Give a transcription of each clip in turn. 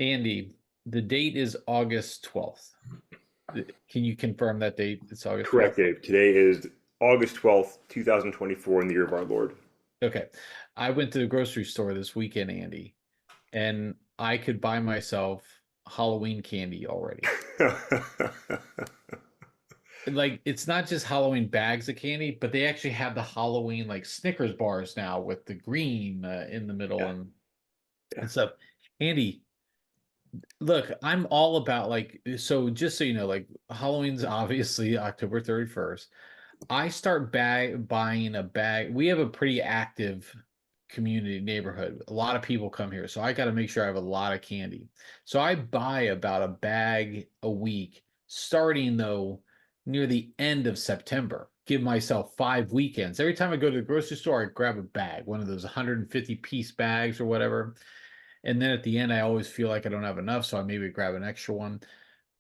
Andy, the date is August 12th. Can you confirm that date? It's August Correct, 12th? Dave. Today is August 12th, 2024, in the year of our Lord. Okay. I went to the grocery store this weekend, Andy, and I could buy myself Halloween candy already. Like, it's not just Halloween bags of candy, but they actually have the Halloween, like, Snickers bars now with the green in the middle Yeah, and yeah. stuff. Andy, look, I'm all about, like, so just so you know, like, Halloween's obviously October 31st. I start buying a bag. We have a pretty active community neighborhood. A lot of people come here, so I got to make sure I have a lot of candy. So I buy about a bag a week, starting though near the end of September. Give myself 5 weekends. Every time I go to the grocery store, I grab a bag, one of those 150-piece bags or whatever. And then at the end, I always feel like I don't have enough, so I maybe grab an extra one.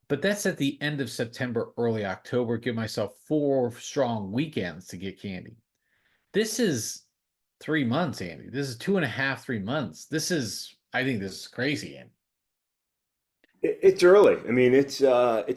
But that's at the end of September, early October. Give myself 4 strong weekends to get candy. This is 3 months, Andy. This is two and a half, 3 months. I think this is crazy, Andy. It's early. I mean, it's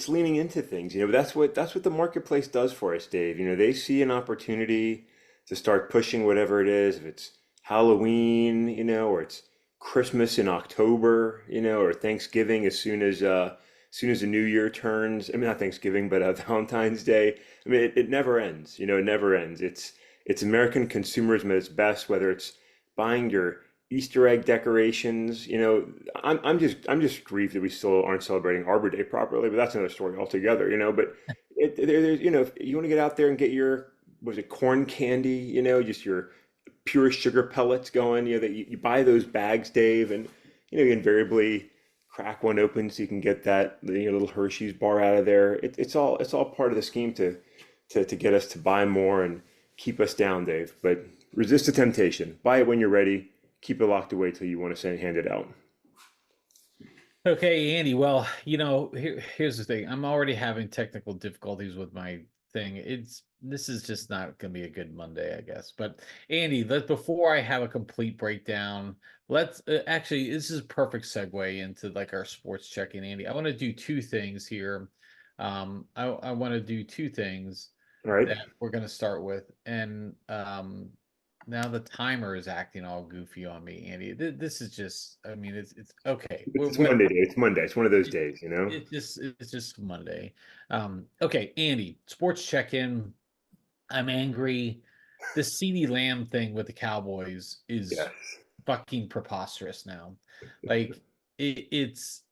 leaning into things, but that's what the marketplace does for us, Dave. They see an opportunity to start pushing whatever it is, if it's Halloween, or it's Christmas in October, or Thanksgiving as soon as the new year turns. I mean, not Thanksgiving, but Valentine's Day. I mean, it never ends. It never ends. It's American consumerism at its best, whether it's buying your Easter egg decorations. I'm just grieved that we still aren't celebrating Arbor Day properly, but that's another story altogether. But there's if you want to get out there and get your, was it corn candy? Just your pure sugar pellets going. That you buy those bags, Dave, and you invariably crack one open so you can get that little Hershey's bar out of there. It's all part of the scheme to get us to buy more and keep us down, Dave. But resist the temptation. Buy it when you're ready. Keep it locked away till you want to hand it out. Okay, Andy. Well, here's the thing. I'm already having technical difficulties with my thing. This is just not going to be a good Monday, I guess. But Andy, let before I have a complete breakdown, let's actually this is a perfect segue into like our sports check-in, Andy. I want to do two things here. I want to do two things All right. that we're going to start with, and now the timer is acting all goofy on me, Andy. This is just, I mean, it's okay. It's Monday, Dave. It's Monday. It's one of those It, days. it's just Monday. Okay, Andy, sports check-in. I'm angry. The CeeDee Lamb thing with the Cowboys is Yes. fucking preposterous now. Like it's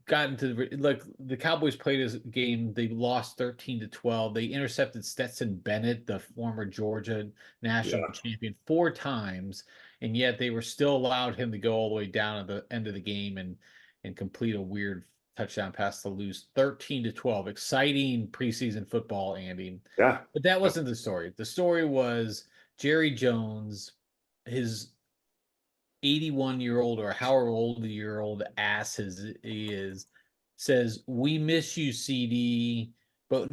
gotten to like the Cowboys played this game. They lost 13-12. They intercepted Stetson Bennett, the former Georgia national Yeah. champion, 4 times, and yet they were still allowed him to go all the way down at the end of the game and complete a weird touchdown pass to lose 13-12. Exciting preseason football, Andy. Yeah. But that wasn't the story. The story was Jerry Jones, his 81-year-old or however old the year old ass he is, says, "We miss you, CD, but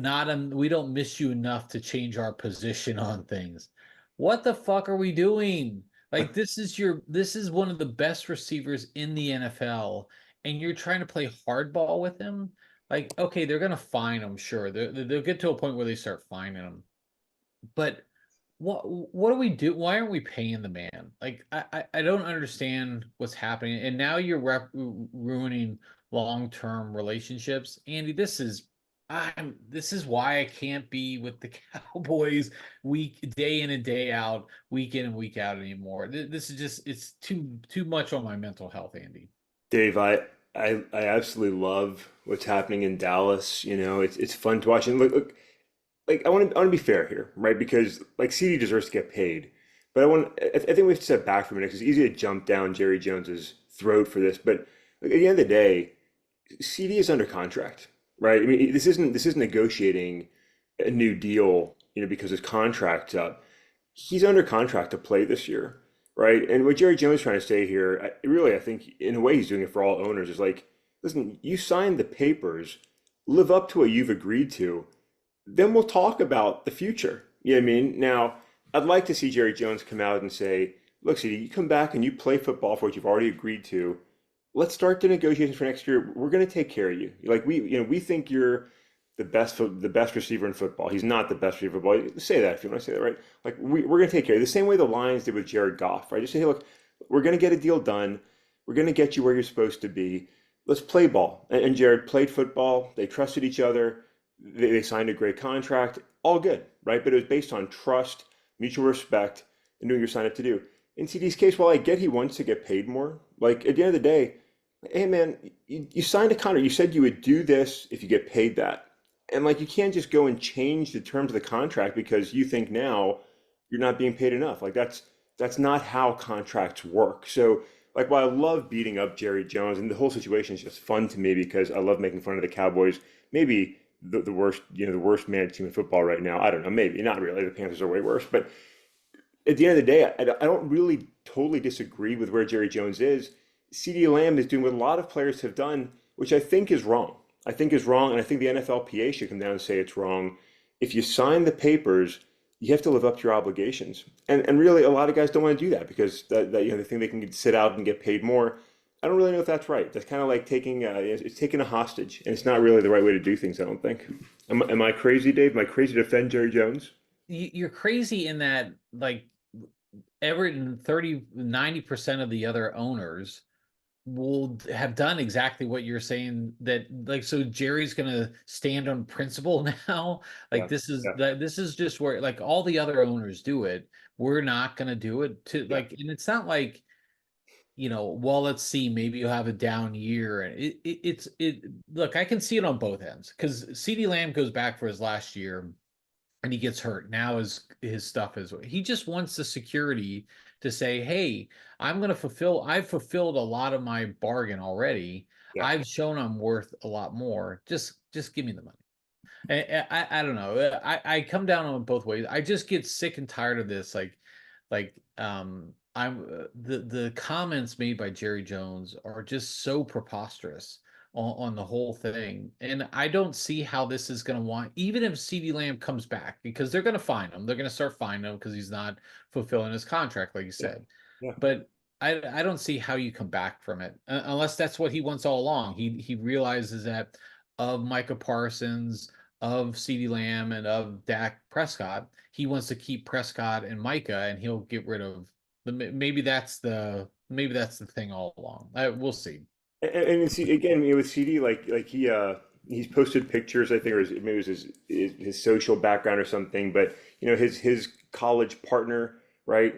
we don't miss you enough to change our position on things." What the fuck are we doing? Like, this is one of the best receivers in the NFL, and you're trying to play hardball with him? Like, okay, they're gonna fine him, sure. They'll get to a point where they start fining him. But what do we do? Why aren't we paying the man? Like I don't understand what's happening. And now you're ruining long-term relationships. Andy, this is why I can't be with the Cowboys day in and day out, week in and week out anymore. This is just it's too much on my mental health, Andy. Dave, I absolutely love what's happening in Dallas. It's fun to watch. And look, like I want to be fair here, right? Because like CD deserves to get paid, but I think we have to step back for a minute because it's easy to jump down Jerry Jones's throat for this. But like, at the end of the day, CD is under contract, right? I mean, this isn't negotiating a new deal, because his contract's up. He's under contract to play this year, right? And what Jerry Jones is trying to say here, I think in a way he's doing it for all owners, is like, listen, you signed the papers, live up to what you've agreed to, then we'll talk about the future. You know what I mean? Now, I'd like to see Jerry Jones come out and say, look, CD, you come back and you play football for what you've already agreed to. let's start the negotiations for next year. We're going to take care of you. Like we think you're the best receiver in football. He's not the best receiver in football. Say that if you want to say that, right? Like we're going to take care of you. The same way the Lions did with Jared Goff, right? Just say, hey, look, we're going to get a deal done. We're going to get you where you're supposed to be. Let's play ball. And Jared played football. They trusted each other. They signed a great contract. All good, right? But it was based on trust, mutual respect, and doing what you're signed up to do. In CD's case, while I get he wants to get paid more, like at the end of the day, hey man, you signed a contract. You said you would do this if you get paid that. And like you can't just go and change the terms of the contract because you think now you're not being paid enough. Like that's not how contracts work. So like while I love beating up Jerry Jones and the whole situation is just fun to me because I love making fun of the Cowboys, maybe the worst, the worst managed team in football right now. I don't know, maybe not really. The Panthers are way worse, but at the end of the day, I don't really totally disagree with where Jerry Jones is. CeeDee Lamb is doing what a lot of players have done, which I think is wrong. I think is wrong, and I think the NFLPA should come down and say it's wrong. If you sign the papers, you have to live up to your obligations. And really, a lot of guys don't want to do that because they think they can sit out and get paid more. I don't really know if that's right. That's kind of like taking it's taking a hostage, and it's not really the right way to do things. I don't think. Am I crazy, Dave? Am I crazy to defend Jerry Jones? You're crazy in that, like, every 90% of the other owners will have done exactly what you're saying, that like, so Jerry's gonna stand on principle now. Like Yeah, this is just where, like, all the other owners do it, we're not gonna do it to, yeah, like, and it's not like, well, let's see, maybe you'll have a down year, and it look, I can see it on both ends because CeeDee Lamb goes back for his last year and he gets hurt. Now his stuff is, he just wants the security to say, hey, I've fulfilled a lot of my bargain already. yeah. I've shown I'm worth a lot more. Just give me the money. And I don't know. I come down on both ways. I just get sick and tired of this. I'm the comments made by Jerry Jones are just so preposterous on the whole thing. And I don't see how this is going to want, even if CeeDee Lamb comes back, because they're going to fine him. They're going to start fining him because he's not fulfilling his contract, like you Yeah, said. yeah. But I don't see how you come back from it unless that's what he wants all along. He realizes that of Micah Parsons, of CeeDee Lamb, and of Dak Prescott, he wants to keep Prescott and Micah, and he'll get rid of maybe that's the thing all along. We'll see. And see again, with CD, like he's posted pictures. I think, or maybe it was his social background or something. But his college partner, right?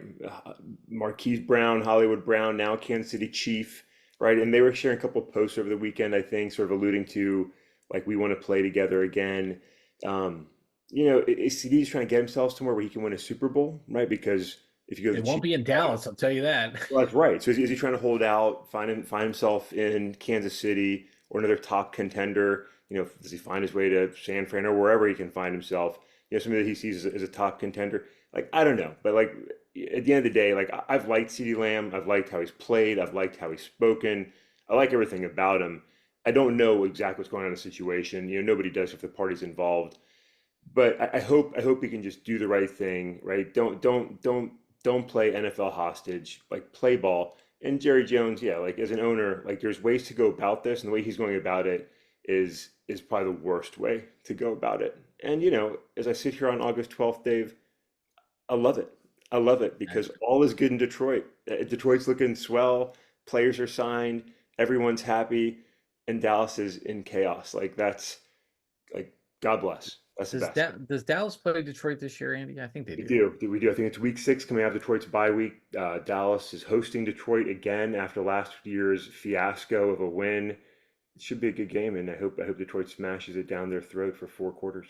Marquise Brown, Hollywood Brown, now Kansas City Chief, right? And they were sharing a couple of posts over the weekend. I think, sort of alluding to like we want to play together again. Um, CD's trying to get himself somewhere where he can win a Super Bowl, right? Because if you go to It the won't Chiefs, be in Dallas, I'll tell you that. well, that's right. So is he trying to hold out, find himself in Kansas City or another top contender? Does he find his way to San Fran or wherever he can find himself? Something that he sees as a top contender. Like I don't know, but like at the end of the day, like I've liked CeeDee Lamb. I've liked how he's played. I've liked how he's spoken. I like everything about him. I don't know exactly what's going on in the situation. Nobody does if the party's involved. But I hope he can just do the right thing, right? Don't play NFL hostage. Like play ball. And Jerry Jones, yeah, like as an owner, like there's ways to go about this, and the way he's going about it is probably the worst way to go about it. And as I sit here on August 12th, Dave, I love it. I love it because all is good in Detroit. Detroit's looking swell. Players are signed. Everyone's happy, and Dallas is in chaos. Like that's like God bless. That's the best. Does Dallas play Detroit this year, Andy? I think they We do. do. We do. I think it's week 6 coming out of Detroit's bye week. Dallas is hosting Detroit again after last year's fiasco of a win. It should be a good game, and I hope Detroit smashes it down their throat for 4 quarters.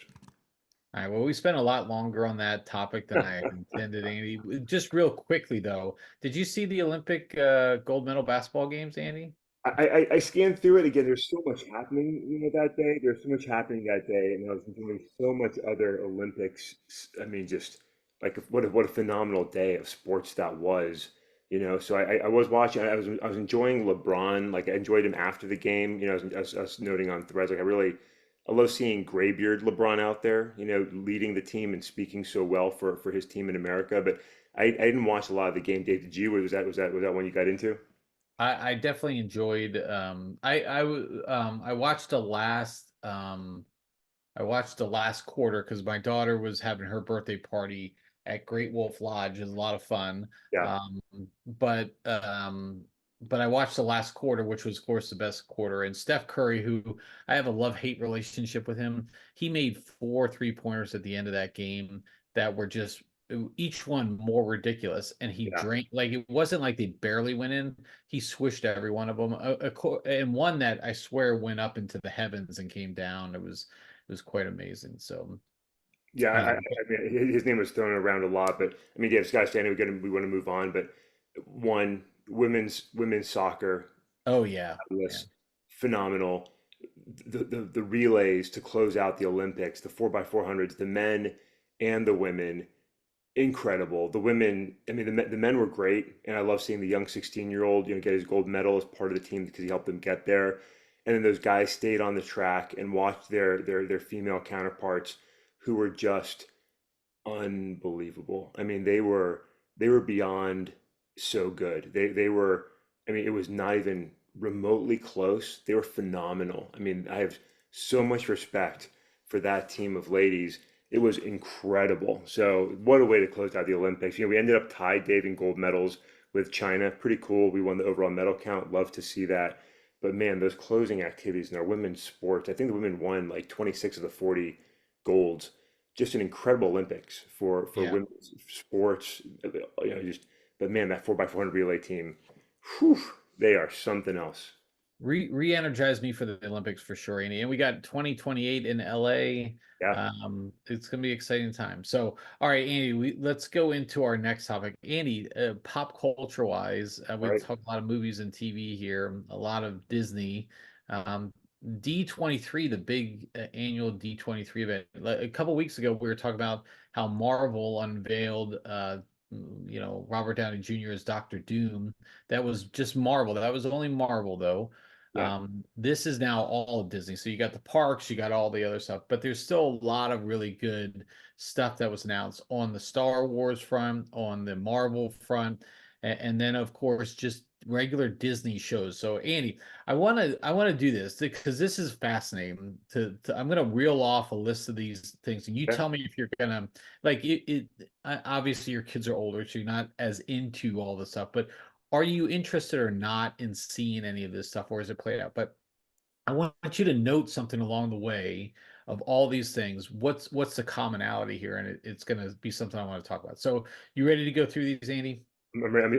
All right. Well, we spent a lot longer on that topic than I intended, Andy. Just real quickly, though, did you see the Olympic gold medal basketball games, Andy? I scanned through it again. There's so much happening, that day. There's so much happening that day, and I was enjoying so much other Olympics. I mean, just like what a phenomenal day of sports that was. So I was watching. I was enjoying LeBron. Like I enjoyed him after the game. I was noting on threads. Like I love seeing graybeard LeBron out there. Leading the team and speaking so well for his team in America. But I didn't watch a lot of the game. Dave, did you? Was that one you got into? I definitely enjoyed I watched the last quarter because my daughter was having her birthday party at Great Wolf Lodge. It was a lot of fun. Yeah, Um, but um, but I watched the last quarter, which was, of course, the best quarter. And Steph Curry, who I have a love-hate relationship with him, he made 4 3-pointers at the end of that game that were just each one more ridiculous. And he yeah. drank like it wasn't like they barely went in. He swished every one of them. And one that I swear went up into the heavens and came down. It was quite amazing. So, Yeah, but, I mean, his name was thrown around a lot, but I mean, yeah, Scott Stanley, we want to move on, but one women's soccer oh yeah, yeah, was phenomenal. The relays to close out the Olympics, the 4x400s, the men and the women, incredible. The women, I mean, the men were great, and I love seeing the young 16-year-old, get his gold medal as part of the team because he helped them get there. And then those guys stayed on the track and watched their female counterparts who were just unbelievable. I mean, they were beyond so good. They were, I mean, it was not even remotely close. They were phenomenal. I mean, I have so much respect for that team of ladies. It was incredible. So, what a way to close out the Olympics. We ended up tied, Dave, in gold medals with China. Pretty cool. We won the overall medal count. Love to see that. But man, those closing activities in our women's sports, I think the women won like 26 of the 40 golds. Just an incredible Olympics for yeah. women's sports. Just but man, that 4x400 relay team, whew, they are something else. Re-energized me for the Olympics for sure, Andy. And we got 2028 in LA. Yeah, It's gonna be an exciting time. So, all right, Andy, let's go into our next topic. Andy, pop culture wise, we've right. talked a lot of movies and TV here, a lot of Disney. Um, D23, the big annual D23 event. Like, a couple weeks ago, we were talking about how Marvel unveiled Robert Downey Jr. as Doctor Doom. That was just Marvel. That was only Marvel, though. Yeah, This is now all of Disney. So you got the parks, you got all the other stuff, but there's still a lot of really good stuff that was announced on the Star Wars front, on the Marvel front, and then of course just regular Disney shows. So Andy, I want to do this because this is fascinating. I'm gonna reel off a list of these things, and you yeah. tell me if you're gonna like it. Obviously, your kids are older, so you're not as into all this stuff, but are you interested or not in seeing any of this stuff, or is it played out? But I want you to note something along the way of all these things. What's the commonality here? And it's going to be something I want to talk about. So you ready to go through these, Andy?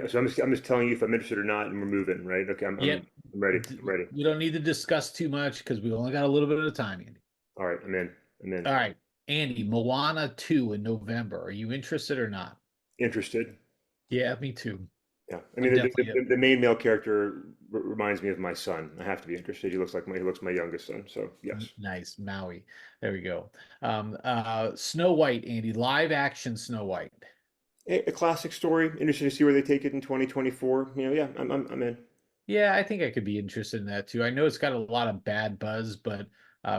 So I'm just telling you if I'm interested or not, and we're moving, right? Okay, I'm Yep. I'm, I'm ready. I'm ready. We don't need to discuss too much because we only got a little bit of time, Andy. All right, I'm in. I'm in. All right, Andy, Moana 2 in November. Are you interested or not? Interested. Yeah, me too. Yeah. I I'm mean, definitely the main male character reminds me of my son. I have to be interested. He looks my youngest son. So yes, nice. Maui. There we go. Snow White, Andy, live action Snow White. a classic story. Interested to see where they take it in 2024. Yeah, I'm in. Yeah, I think I could be interested in that too. I know it's got a lot of bad buzz, but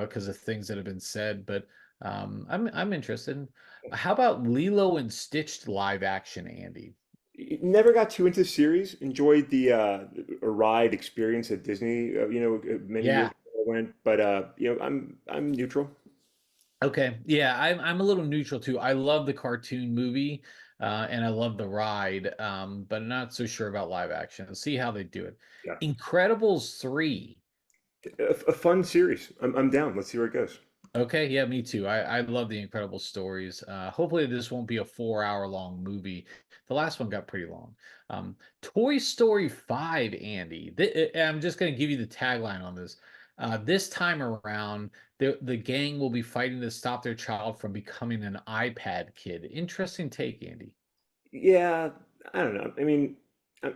because of things that have been said, but I'm interested. How about Lilo and Stitched live action, Andy? Never got too into the series. Enjoyed the a ride experience at Disney. Many years Yeah. ago I went, but I'm neutral. Okay. Yeah, I'm a little neutral too. I love the cartoon movie, and I love the ride, but not so sure about live action. Let's see how they do it. Yeah, Incredibles 3. a fun series. I'm down. Let's see where it goes. Okay, yeah, me too. I love the incredible stories. Hopefully this won't be a 4 hour long movie. The last one got pretty long. Toy Story 5, Andy. I'm just gonna give you the tagline on this. This time around, the gang will be fighting to stop their child from becoming an iPad kid. Interesting take, Andy. Yeah, I don't know. I mean,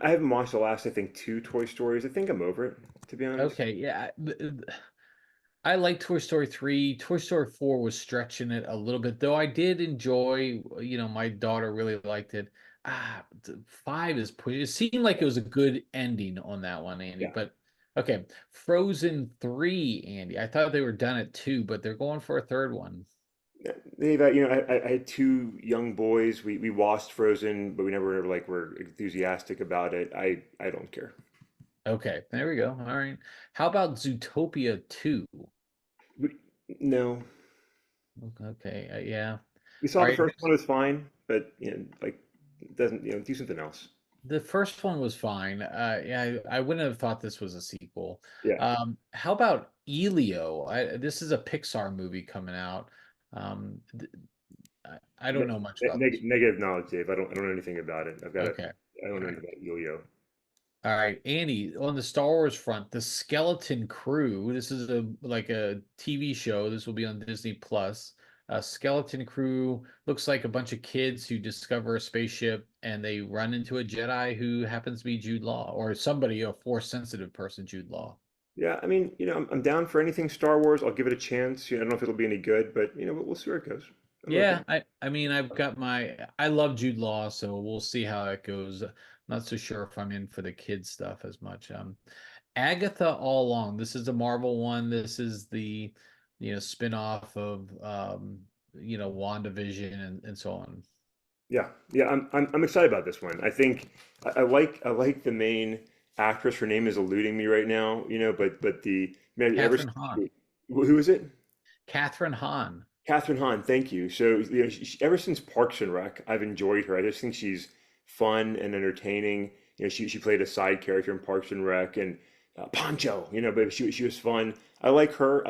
I haven't watched the last, I think, two Toy Stories. I think I'm over it, to be honest. Okay, yeah. I like Toy Story 3. Toy Story 4 was stretching it a little bit, though I did enjoy, my daughter really liked it. 5 is push. It seemed like it was a good ending on that one, Andy. Yeah. But okay, Frozen 3, Andy. I thought they were done at 2, but they're going for a third one. They've, I had two young boys. We watched Frozen, but we never like were enthusiastic about it. I don't care. Okay, there we go. All right. How about Zootopia 2? We, no, Okay, yeah. we saw All the right. first one was fine, but like it doesn't do something else. The first one was fine. Yeah, I wouldn't have thought this was a sequel. Yeah, How about Elio? This is a Pixar movie coming out. I don't know much about this. negative knowledge, Dave. I don't know anything about it. Okay. I don't All know right. anything about Yo-Yo. All right, Andy, on the Star Wars front, the Skeleton Crew. This is a TV show. This will be on Disney Plus. Skeleton Crew looks like a bunch of kids who discover a spaceship and they run into a Jedi who happens to be Jude Law or somebody, a force sensitive person, Jude Law. Yeah, I mean, I'm down for anything Star Wars. I'll give it a chance. I don't know if it'll be any good, but we'll see where it goes. I'm Yeah, open. I mean I love Jude Law, so we'll see how it goes. Not so sure if I'm in for the kids stuff as much. Agatha All Along. This is a Marvel one. This is the spin-off of WandaVision and so on. Yeah, yeah, I'm excited about this one. I think I like the main actress. Her name is eluding me right now, but the man ever Catherine Hahn. who is it? Catherine Hahn. Catherine Hahn, thank you. So, ever since Parks and Rec, I've enjoyed her. I just think she's fun and entertaining. She played a side character in Parks and Rec and Poncho, but she was fun. I like her.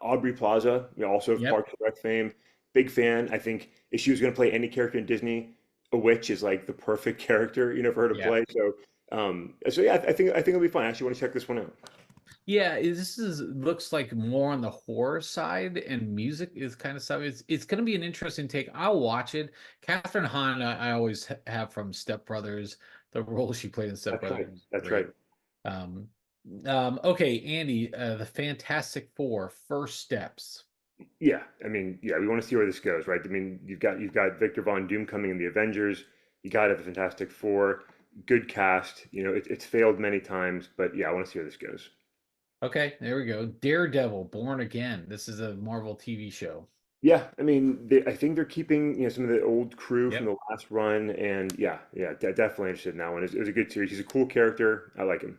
Aubrey Plaza, also of Yep. Parks and Rec fame, big fan. I think if she was going to play any character in Disney, a witch is like the perfect character, for her to Yeah. play. So yeah, I think it'll be fun. I actually want to check this one out. Yeah, this is looks like more on the horror side, and music is kind of stuff. It's going to be an interesting take. I'll watch it. Catherine Hahn, I always have from Step Brothers. The role she played in Step That's Brothers right. was That's right. great. Um, okay, Andy, the Fantastic Four, First Steps. Yeah, I mean, yeah, we want to see where this goes, right? I mean, you've got Victor Von Doom coming in the Avengers. You got to have the Fantastic Four, good cast. It's failed many times, but yeah, I want to see where this goes. Okay, there we go. Daredevil, Born Again. This is a Marvel TV show. Yeah, I mean, I think they're keeping some of the old crew from Yep. the last run, and yeah, yeah, definitely interested in that one. It was a good series. He's a cool character. I like him.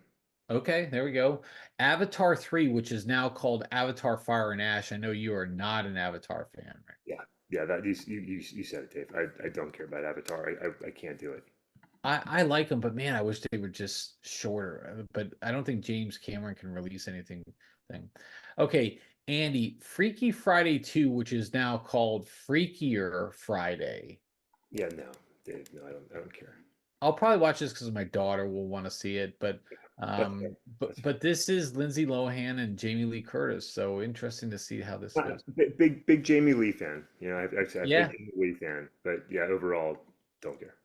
Okay, there we go. Avatar 3, which is now called Avatar Fire and Ash. I know you are not an Avatar fan, right? Yeah, yeah, that you said it, Dave. I don't care about Avatar. I can't do it. I like them, but man, I wish they were just shorter. But I don't think James Cameron can release anything. Thing. Okay, Andy, Freaky Friday 2, which is now called Freakier Friday. Yeah, no, Dave, no, I don't care. I'll probably watch this because my daughter will want to see it, but That's fair. That's fair. this is Lindsay Lohan and Jamie Lee Curtis, so interesting to see how this goes. Big Jamie Lee fan. I'm a big Yeah. Jamie Lee fan, but yeah, overall, don't care.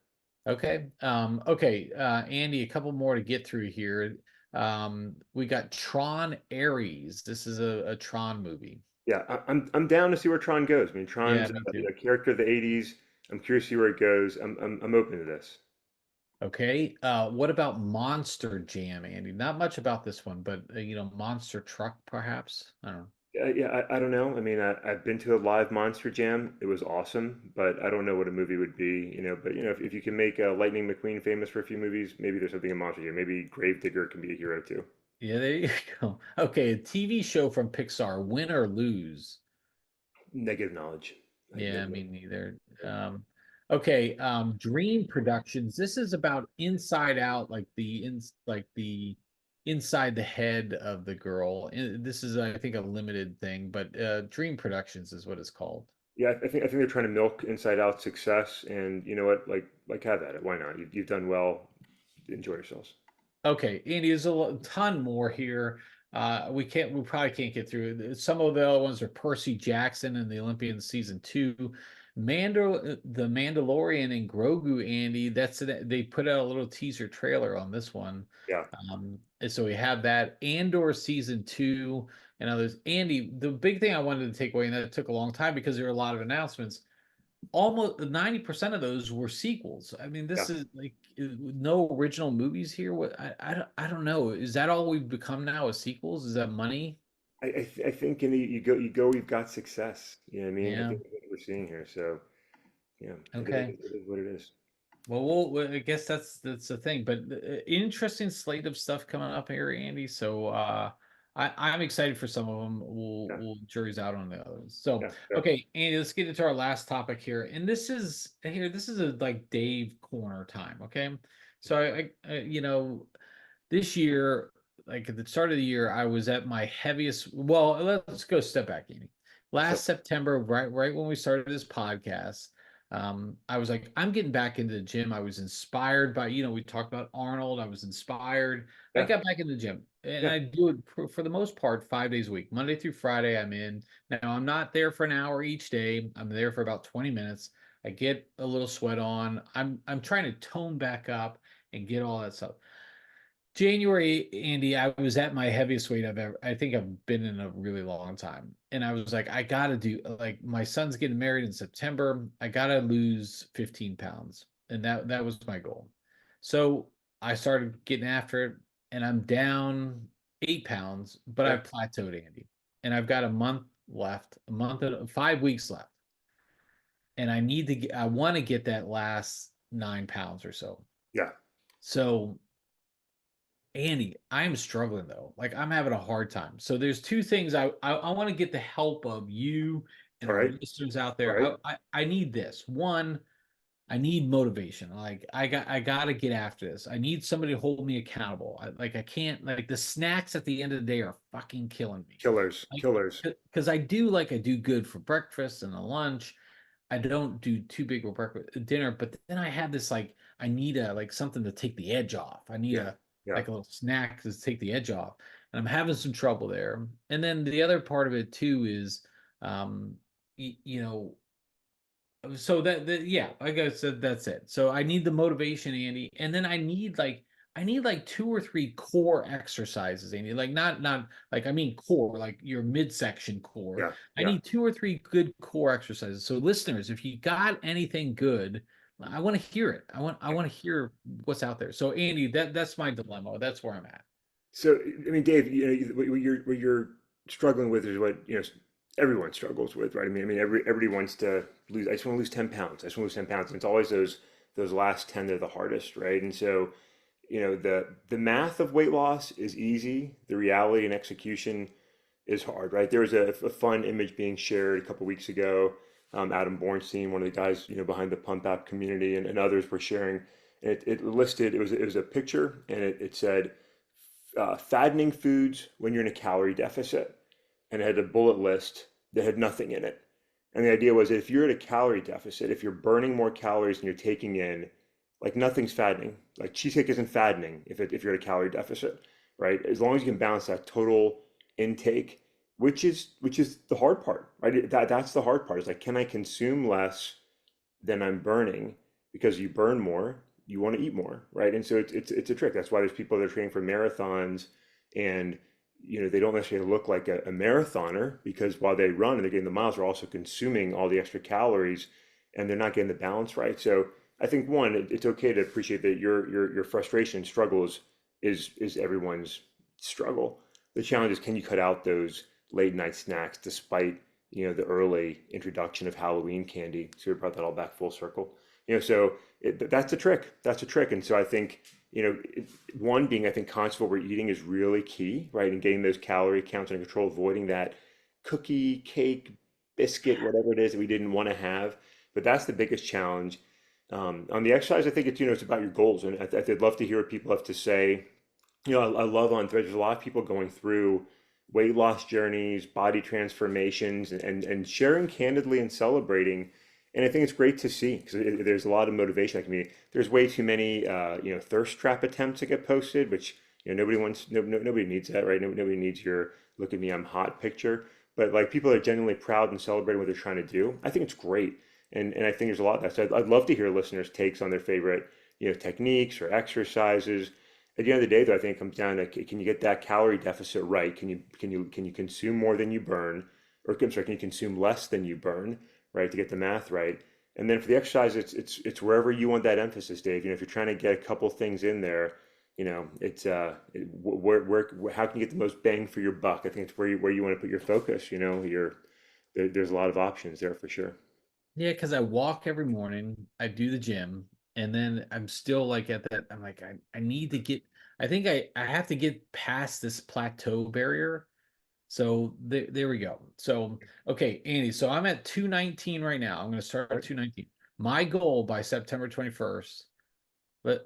Okay. Okay. Andy, a couple more to get through here. We got Tron Ares. This is a Tron movie. Yeah, I'm down to see where Tron goes. I mean, Yeah, Tron's me a too. character of the '80s. I'm curious to see where it goes. I'm open to this. Okay. What about Monster Jam, Andy? Not much about this one, but Monster Truck, perhaps. I don't know. Yeah, I don't know. I mean, I've been to a live Monster Jam. It was awesome, but I don't know what a movie would be. But if you can make Lightning McQueen famous for a few movies, maybe there's something in Monster Jam. Maybe Gravedigger can be a hero too. Yeah, there you go. Okay, a TV show from Pixar, Win or Lose. Negative knowledge. I have no Yeah, me clue. neither. Okay, Dream Productions. This is about inside out, like the inside the head of the girl. This is, I think, a limited thing, but Dream Productions is what it's called. Yeah, I think they're trying to milk Inside Out success, and you know what? Like have at it. Why not? You've done well. Enjoy yourselves. Okay, Andy, there's a ton more here. We probably can't get through it. Some of the other ones are Percy Jackson and the Olympians season two, the Mandalorian and Grogu. Andy, they put out a little teaser trailer on this one. Yeah, And so we have that Andor season two and others. Andy, the big thing I wanted to take away, and that took a long time because there were a lot of announcements, almost 90% of those were sequels. I mean, yeah. this is like no original movies here. What I don't know. Is that all we've become now as sequels? Is that money? I think you go. We've got success. You know what I mean? I Yeah. think that's what we're seeing here. So yeah, it Okay. is what it is. I guess that's the thing, but interesting slate of stuff coming up here, Andy. So I'm excited for some of them. Yeah, We'll jury's out on the others. So yeah, yeah. okay, Andy, let's get into our last topic here, and this is a like Dave corner time. Okay, so this year, like at the start of the year, I was at my heaviest. Well, let's go step back, Amy. So Last September, right when we started this podcast, I was like, I'm getting back into the gym. I was inspired by, we talked about Arnold. I was inspired. I yeah, got back in the gym, and yeah, I do it for the most part 5 days a week, Monday through Friday. I'm in. Now I'm not there for an hour each day. I'm there for about 20 minutes. I get a little sweat on. I'm trying to tone back up and get all that stuff. January, Andy, I was at my heaviest weight I think I've been in a really long time. And I was like, I gotta do, like, my son's getting married in September. I gotta lose 15 pounds. And that was my goal. So I started getting after it, and I'm down 8 pounds, but yeah, I've plateaued, Andy. And I've got a month left, a month and 5 weeks left. And I want to get that last 9 pounds or so. yeah. So Andy, I am struggling though. Like I'm having a hard time. So there's two things I want to get the help of you and All our right, listeners out all there. right. I need this. One, I need motivation. Like I got to get after this. I need somebody to hold me accountable. I can't, like, the snacks at the end of the day are fucking killing me. Killers, Like, killers. because I do good for breakfast and a lunch. I don't do too big of a breakfast dinner, but then I have this, like, I need a, like, something to take the edge off. I need Yeah, a, yeah. like, a little snack to take the edge off. And I'm having some trouble there. And then the other part of it too is um y- you know so yeah, like I said, that's it. So I need the motivation, Andy, and then I need like two or three core exercises, Andy. Like not like, I mean core, like your midsection core. Yeah, I yeah. need two or three good core exercises. So listeners, if you got anything good, I want to hear it. I want to hear what's out there. So Andy, that's my dilemma. That's where I'm at. So, I mean, Dave, what you're struggling with is what, everyone struggles with, right? I mean, everybody wants to lose. I just want to lose 10 pounds. I just want to lose 10 pounds. And it's always those last 10 that are the hardest, right? And so, the math of weight loss is easy. The reality and execution is hard, right? There was a fun image being shared a couple weeks ago. Adam Bornstein, one of the guys, behind the Pump App community, and others were sharing. And it listed, it was a picture, and it said, fattening foods when you're in a calorie deficit, and it had a bullet list that had nothing in it. And the idea was that if you're at a calorie deficit, if you're burning more calories than you're taking in, like, nothing's fattening. Like, cheesecake isn't fattening if you're at a calorie deficit, right? As long as you can balance that total intake, which is the hard part, right? That's the hard part. Is like, can I consume less than I'm burning? Because you burn more, you want to eat more, right? And so it's a trick. That's why there's people that are training for marathons, and they don't necessarily look like a marathoner, because while they run and they're getting the miles, they're also consuming all the extra calories, and they're not getting the balance right. So I think, one, it's okay to appreciate that your frustration and struggle is everyone's struggle. The challenge is, can you cut out those late night snacks despite the early introduction of Halloween candy? So we brought that all back full circle. So that's a trick. That's a trick. And so I think, one, being, I think, conscious of what we're eating is really key, right? And getting those calorie counts under control, avoiding that cookie, cake, biscuit, whatever it is that we didn't want to have. But that's the biggest challenge. On the exercise, I think it's about your goals, and I'd love to hear what people have to say. I love on Threads. There's a lot of people going through weight loss journeys, body transformations, and sharing candidly and celebrating. And I think it's great to see, because there's a lot of motivation. Like, me, there's way too many thirst trap attempts that get posted, which nobody wants. Nobody needs that, right? Nobody needs your "look at me, I'm hot" picture. But, like, people are genuinely proud and celebrating what they're trying to do. I think it's great, and I think there's a lot of that. So I'd love to hear listeners' takes on their favorite techniques or exercises. At the end of the day, though, I think it comes down to, can you get that calorie deficit right? Can you consume more than you burn, or, I'm sorry, can you consume less than you burn, right? To get the math right. And then for the exercise, it's wherever you want that emphasis, Dave. If you're trying to get a couple things in there, it's how can you get the most bang for your buck? I think it's where you want to put your focus. There's a lot of options there for sure. Yeah, because I walk every morning. I do the gym. and then I'm still like at that. I'm like, I need to get. I think I have to get past this plateau barrier. So there we go. So okay, Andy. So I'm at 219 right now. I'm going to start at 219. My goal by September 21st. Let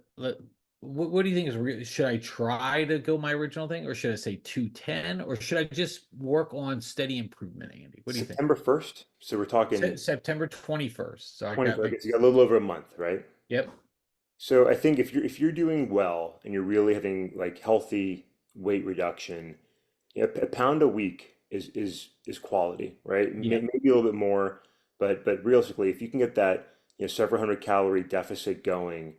what do you think is real? Should I try to go my original thing, or should I say 210, or should I just work on steady improvement, Andy? What do you think? September 1st. So we're talking September 21st. So I got 24th. like, Okay, so you got a little over a month, right? yep, So I think if you're doing well and you're really having like healthy weight reduction, a pound a week is quality, right? yep. Maybe a little bit more, but realistically, if you can get that several hundred calorie deficit going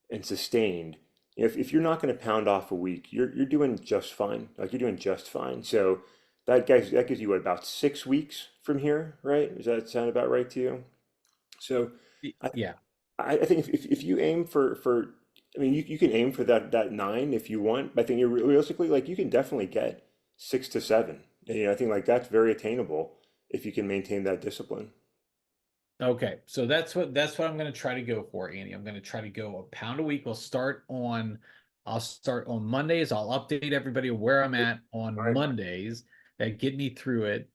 and sustained, if you're not going to pound off a week, you're doing just fine. Like you're doing just fine. So that gives you what, about 6 weeks from here, right? Does that sound about right to you? So. I, Yeah. I think if you aim for I mean you can aim for that 9 if you want. But I think you're realistically like you can definitely get 6 to 7. And, I think like that's very attainable if you can maintain that discipline. Okay. So that's what I'm going to try to go for, Andy. I'm going to try to go a pound a week. I'll start on Mondays. I'll update everybody where I'm at on All right. Mondays that get me through it,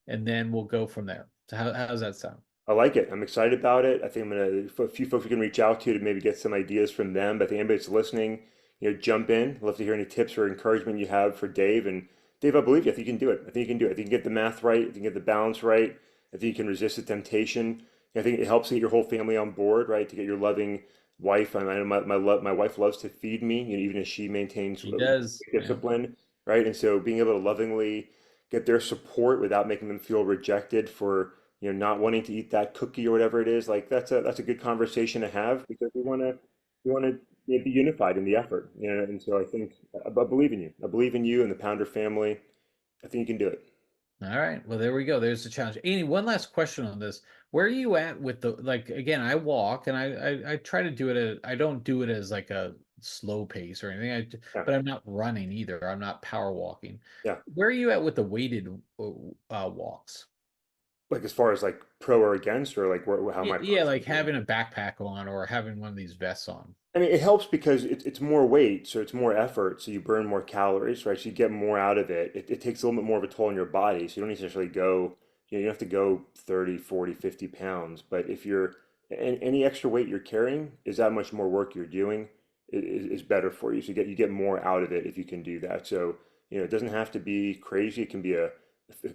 and then we'll go from there. So how does that sound? I like it. I'm excited about it. I think I'm gonna a few folks we can reach out to maybe get some ideas from them. But I think anybody that's listening, jump in. Love to hear any tips or encouragement you have for Dave. And Dave, I believe you. I think you can do it. I think you can do it. I think you can get the math right. I think you can get the balance right. I think you can resist the temptation. I think it helps to get your whole family on board, right? To get your loving wife. I know my wife loves to feed me, even as she maintains He does. Yeah. discipline, right? And so being able to lovingly get their support without making them feel rejected for not wanting to eat that cookie or whatever it is, like that's a good conversation to have because we want to be unified in the effort, and so I think I believe in you. I believe in you and the Pounder family. I think you can do it. All right. Well, there we go. There's the challenge. Andy, one last question on this. Where are you at with the like again, I walk and I try to do it I don't do it as like a slow pace or anything. Yeah, But I'm not running either. I'm not power walking. yeah. Where are you at with the weighted walks? Like as far as like pro or against, or like how am I Yeah, like personally doing? having a backpack on or having one of these vests on. I mean, it helps because it's more weight, so it's more effort, so you burn more calories, right? So you get more out of it. It takes a little bit more of a toll on your body, so you don't necessarily go, you don't have to go 30, 40, 50 pounds. But if you're, any extra weight you're carrying is that much more work you're doing is better for you. So you get more out of it if you can do that. So, it doesn't have to be crazy. It can be a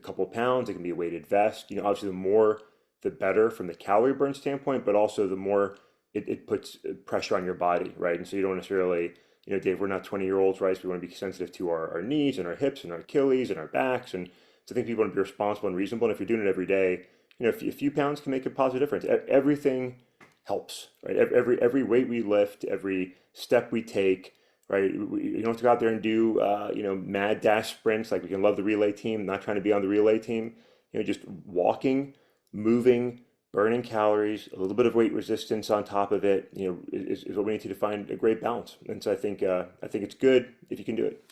couple pounds. It can be a weighted vest. Obviously the more, the better from the calorie burn standpoint, but also the more it puts pressure on your body, right? And so you don't necessarily, Dave, we're not 20-year-olds, right? So we want to be sensitive to our knees and our hips and our Achilles and our backs. And so I think people want to be responsible and reasonable. And if you're doing it every day, a few pounds can make a positive difference. Everything helps, right? Every weight we lift, every step we take, right? You don't have to go out there and do, mad dash sprints. Like we can love the relay team, not trying to be on the relay team. Just walking, moving, burning calories, a little bit of weight resistance on top of it, is what we need to find a great balance. And so I think it's good if you can do it.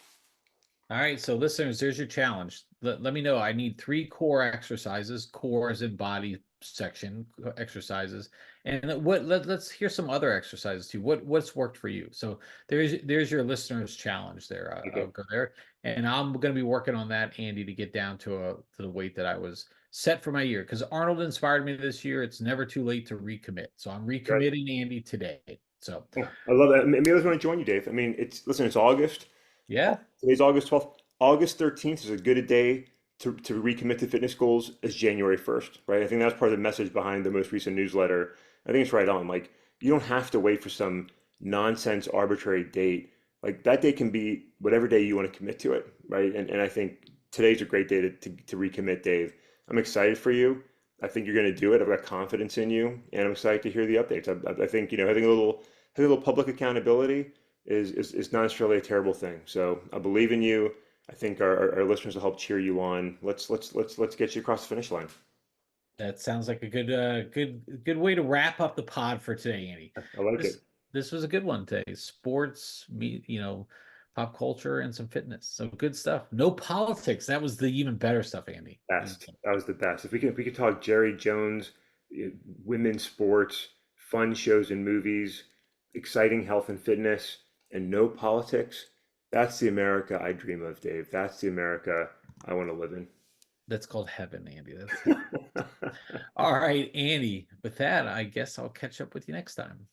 All right, so listeners, there's your challenge. Let me know. I need 3 core exercises, core as in body section exercises, and let's hear some other exercises too. What's worked for you? So there's your listeners' challenge there. I'll Okay. go there, and I'm going to be working on that, Andy, to get down to the weight that I was set for my year. Because Arnold inspired me this year. It's never too late to recommit. So I'm Right. recommitting, Andy, today. So Yeah, I love that. Maybe I was going to join you, Dave. I mean, it's August. yeah. Today's August 12th. August 13th is as good a day to recommit to fitness goals as January 1st, right? I think that's part of the message behind the most recent newsletter. I think it's right on. Like, you don't have to wait for some nonsense arbitrary date. Like, that day can be whatever day you want to commit to it, right? And I think today's a great day to recommit, Dave. I'm excited for you. I think you're going to do it. I've got confidence in you, and I'm excited to hear the updates. I think, having a little public accountability is not necessarily a terrible thing. So I believe in you. I think our listeners will help cheer you on. Let's get you across the finish line. That sounds like a good way to wrap up the pod for today, Andy. I like This it. this was a good one today. Sports, pop culture and some fitness. So good stuff. No politics. That was the even better stuff, Andy. Best. That was the best. If we could talk Jerry Jones, women's sports, fun shows and movies, exciting health and fitness, and no politics. That's the America I dream of, Dave. That's the America I want to live in. That's called heaven, Andy. That's heaven. All right, Andy. With that, I guess I'll catch up with you next time.